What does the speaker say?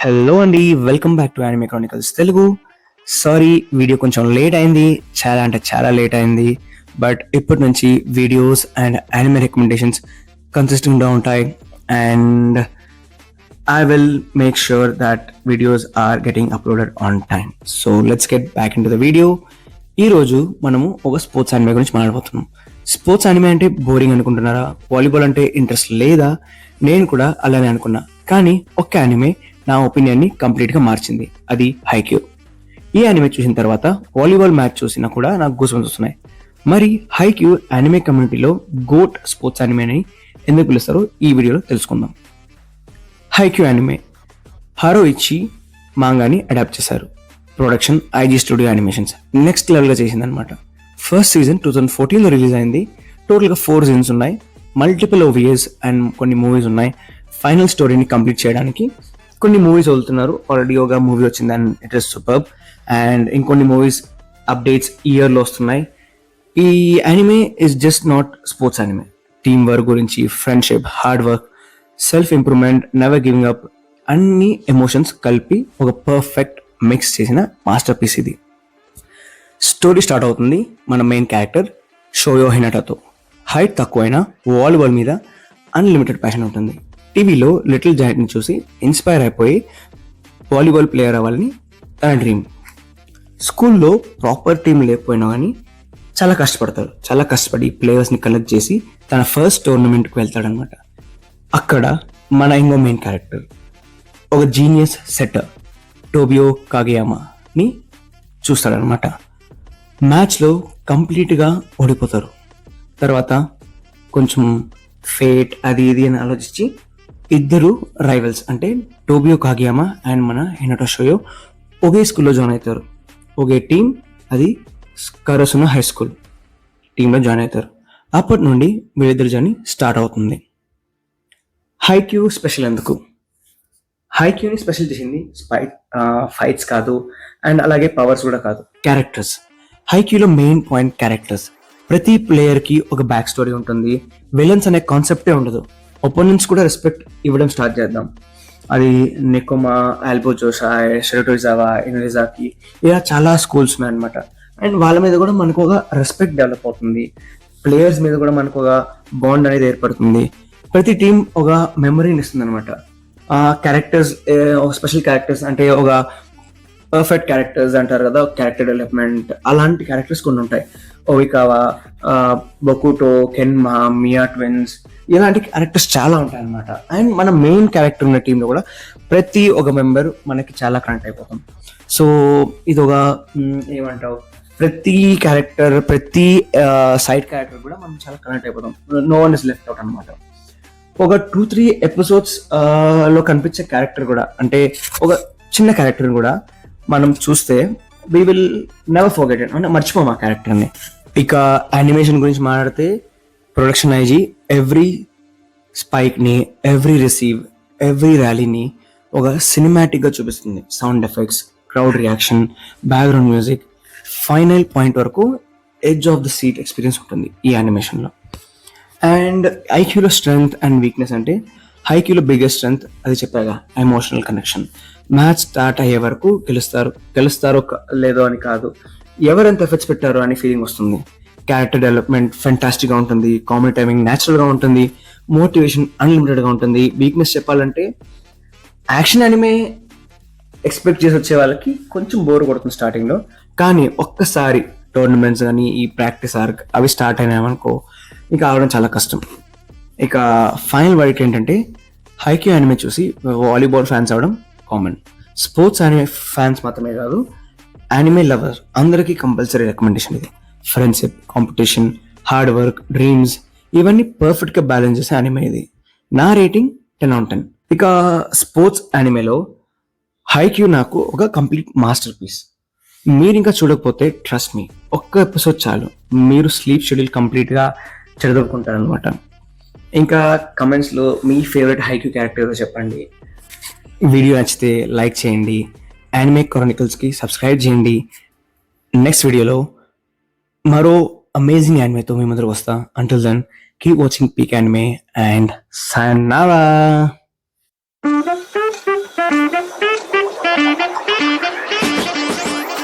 Hello అండి, welcome back to anime Chronicles Telugu. Sorry, video కొంచెం late అయింది, చాలా అంటే చాలా లేట్ అయింది. బట్ ఇప్పటి నుంచి వీడియోస్ అండ్ యానిమే రికమెండేషన్స్ కన్సిస్టెంట్గా ఉంటాయి. And I will make sure that videos are getting uploaded on time. So let's get back into the video. ఈరోజు మనము ఒక స్పోర్ట్స్ యానిమే గురించి మాట్లాడబోతున్నాం. స్పోర్ట్స్ యానిమే అంటే బోరింగ్ అనుకుంటున్నారా? వాలీబాల్ అంటే ఇంట్రెస్ట్ లేదా? నేను కూడా అలానే అనుకున్నా, కానీ ఒక్క యానిమే నా ఒపీనియన్ని కంప్లీట్గా మార్చింది. అది హైక్యూ. ఈ యానిమే చూసిన తర్వాత వాలీబాల్ మ్యాచ్ చూసినా కూడా నాకు గూస్బంప్స్ వస్తున్నాయి. మరి హైక్యూ యానిమే కమ్యూనిటీలో గోట్ స్పోర్ట్స్ యానిమే అని ఎందుకు పిలుస్తారో ఈ వీడియోలో తెలుసుకుందాం. హైక్యూ యానిమే హారోయిచి మాంగాని అడాప్ట్ చేశారు. Production IG studio animations next లెవెల్గా చేసిందనమాట. ఫస్ట్ సీజన్ 2014లో రిలీజ్ అయింది. టోటల్గా 4 సీజన్స్ ఉన్నాయి. మల్టిపుల్ ఓవియస్ అండ్ కొన్ని మూవీస్ ఉన్నాయి. ఫైనల్ స్టోరీని కంప్లీట్ చేయడానికి కొన్ని మూవీస్ వదులుతున్నారు. ఆల్రెడీ ఒక మూవీ వచ్చింది and it is superb. And ఇంకొన్ని మూవీస్ అప్డేట్స్ ఇయర్లో వస్తున్నాయి. ఈ anime is just not sports anime. Team work గురించి, friendship, hard work, self improvement, never giving up, అన్ని ఎమోషన్స్ కలిపి ఒక పర్ఫెక్ట్ మిక్స్ చేసిన మాస్టర్ పీస్ ఇది. స్టోరీ స్టార్ట్ అవుతుంది మన మెయిన్ క్యారెక్టర్ షోయో హినటాతో. హైట్ తక్కువైనా వాలీబాల్ మీద అన్లిమిటెడ్ ప్యాషన్ ఉంటుంది. టీవీలో లిటిల్ జాయింట్ని చూసి ఇన్స్పైర్ అయిపోయి వాలీబాల్ ప్లేయర్ అవ్వాలని తన డ్రీమ్. స్కూల్లో ప్రాపర్ టీం లేకపోయినా కానీ చాలా కష్టపడతాడు. చాలా కష్టపడి ప్లేయర్స్ని కలెక్ట్ చేసి తన ఫస్ట్ టోర్నమెంట్కి వెళ్తాడనమాట. అక్కడ మన ఇంకో మెయిన్ క్యారెక్టర్ ఒక జీనియస్ సెట్టర్ టోబియో కాగయామాని చూస్తాడనమాట. మ్యాచ్లో కంప్లీట్గా ఓడిపోతారు. తర్వాత కొంచెం ఫేట్ అది ఇది అని ఆలోచించి ఇద్దరు రైవల్స్ అంటే టోబియో కాగయామా అండ్ మన హినటో షోయో ఒకే స్కూల్లో జాయిన్ అవుతారు. ఒకే టీం, అది కరసున హై స్కూల్ టీంలో జాయిన్ అవుతారు. అప్పటి నుండి వీళ్ళిద్దరు జర్నీ స్టార్ట్ అవుతుంది. హైక్యూ స్పెషల్ ఎందుకు? హైక్యూని స్పెషల్ చేసింది ఫైట్స్ కాదు అండ్ అలాగే పవర్స్ కూడా కాదు, క్యారెక్టర్స్. హైక్యూలో మెయిన్ పాయింట్ క్యారెక్టర్స్. ప్రతి ప్లేయర్కి ఒక బ్యాక్ స్టోరీ ఉంటుంది. విలన్స్ అనే కాన్సెప్టే ఉండదు. ఒపోనెంట్స్ కూడా రెస్పెక్ట్ ఇవ్వడం స్టార్ట్ చేద్దాం. అది నెకోమా, ఆల్బోజోషాయ్, షెరటోయిజావా, ఇనరిజాకి, ఇలా చాలా స్కూల్స్ ఉన్నాయి అనమాట. అండ్ వాళ్ళ మీద కూడా మనకు ఒక రెస్పెక్ట్ డెవలప్ అవుతుంది. ప్లేయర్స్ మీద కూడా మనకు ఒక బాండ్ అనేది ఏర్పడుతుంది. ప్రతి టీం ఒక మెమరీని ఇస్తుంది అనమాట. క్యారెక్టర్స్, ఒక స్పెషల్ క్యారెక్టర్స్ అంటే ఒక పర్ఫెక్ట్ క్యారెక్టర్స్ అంటారు కదా, క్యారెక్టర్ డెవలప్మెంట్, అలాంటి క్యారెక్టర్స్ కొన్ని ఉంటాయి. ఓవికావా, బొకుటో, కెన్మా, మియా ట్విన్స్, ఇలాంటి క్యారెక్టర్స్ చాలా ఉంటాయి అనమాట. అండ్ మన మెయిన్ క్యారెక్టర్ ఉన్న టీంలో కూడా ప్రతి ఒక మెంబర్ మనకి చాలా కనెక్ట్ అయిపోతాం. సో ఇది ఒక ఏమంటావు, ప్రతి క్యారెక్టర్, ప్రతి సైడ్ క్యారెక్టర్ కూడా మనం చాలా కనెక్ట్ అయిపోతాం. No one is left out అనమాట. ఒక 2-3 ఎపిసోడ్స్ లో కనిపించే క్యారెక్టర్ కూడా, అంటే ఒక చిన్న క్యారెక్టర్ కూడా మనం చూస్తే we will never forget it, అంటే మర్చిపోం ఆ క్యారెక్టర్ని. ఇక యానిమేషన్ గురించి మాట్లాడితే ప్రొడక్షన్ ఐజీ ఎవ్రీ స్పైక్ని, ఎవ్రీ రిసీవ్, ఎవ్రీ ర్యాలీని ఒక సినిమాటిక్గా చూపిస్తుంది. Sound effects, crowd reaction, background music, final point వరకు edge of the seat experience ఉంటుంది ఈ యానిమేషన్లో. అండ్ హైక్యూలో స్ట్రెంగ్త్ అండ్ వీక్నెస్ అంటే హైక్యూలో బిగ్గెస్ట్ స్ట్రెంగ్త్ అది చెప్పాగా, ఎమోషనల్ కనెక్షన్. మ్యాచ్ స్టార్ట్ అయ్యే వరకు గెలుస్తారో లేదో అని కాదు, ఎవరెంత ఎఫర్ట్స్ పెట్టారో అని ఫీలింగ్ వస్తుంది. క్యారెక్టర్ డెవలప్మెంట్ ఫెంటాస్టిక్గా ఉంటుంది. కామెడీ టైమింగ్ న్యాచురల్గా ఉంటుంది. మోటివేషన్ అన్లిమిటెడ్గా ఉంటుంది. వీక్నెస్ చెప్పాలంటే యాక్షన్ యానిమే ఎక్స్పెక్ట్ చేసి వచ్చే వాళ్ళకి కొంచెం బోర్ కొడుతుంది స్టార్టింగ్లో, కానీ ఒక్కసారి టోర్నమెంట్స్ కానీ ఈ ప్రాక్టీస్ ఆర్క్ అవి స్టార్ట్ అయినాయనుకో ఇక ఆడడం చాలా కష్టం. ఇక ఫైనల్ వర్డ్ ఏంటంటే హైక్యూ యానిమే చూసి వాలీబాల్ ఫ్యాన్స్ అవడం కామన్. స్పోర్ట్స్ యానిమే ఫ్యాన్స్ మాత్రమే కాదు, యానిమే లవర్స్ అందరికీ కంపల్సరీ రికమెండేషన్ ఇది. Friendship, competition, hard work, dreams, ఇవన్నీ పర్ఫెక్ట్గా బ్యాలెన్స్ చేసే యానిమే ఇది. నా రేటింగ్ 10/10. ఇక స్పోర్ట్స్ యానిమేలో హైక్యూ నాకు ఒక కంప్లీట్ మాస్టర్ పీస్. మీరు ఇంకా చూడకపోతే ట్రస్ట్ మీ, ఒక్క ఎపిసోడ్ చాలు, మీరు స్లీప్ షెడ్యూల్ కంప్లీట్గా చదువుకుంటారనమాట. ఇంకా కమెంట్స్లో మీ ఫేవరెట్ హైక్యూ క్యారెక్టర్ చెప్పండి. వీడియో నచ్చితే లైక్ చేయండి. యానిమే క్రానికల్స్కి సబ్స్క్రైబ్ చేయండి. నెక్స్ట్ వీడియోలో మరో అమేజింగ్ యానిమేతో మీ ముందరకు వస్తా. Until then keep watching peak anime and sayonara.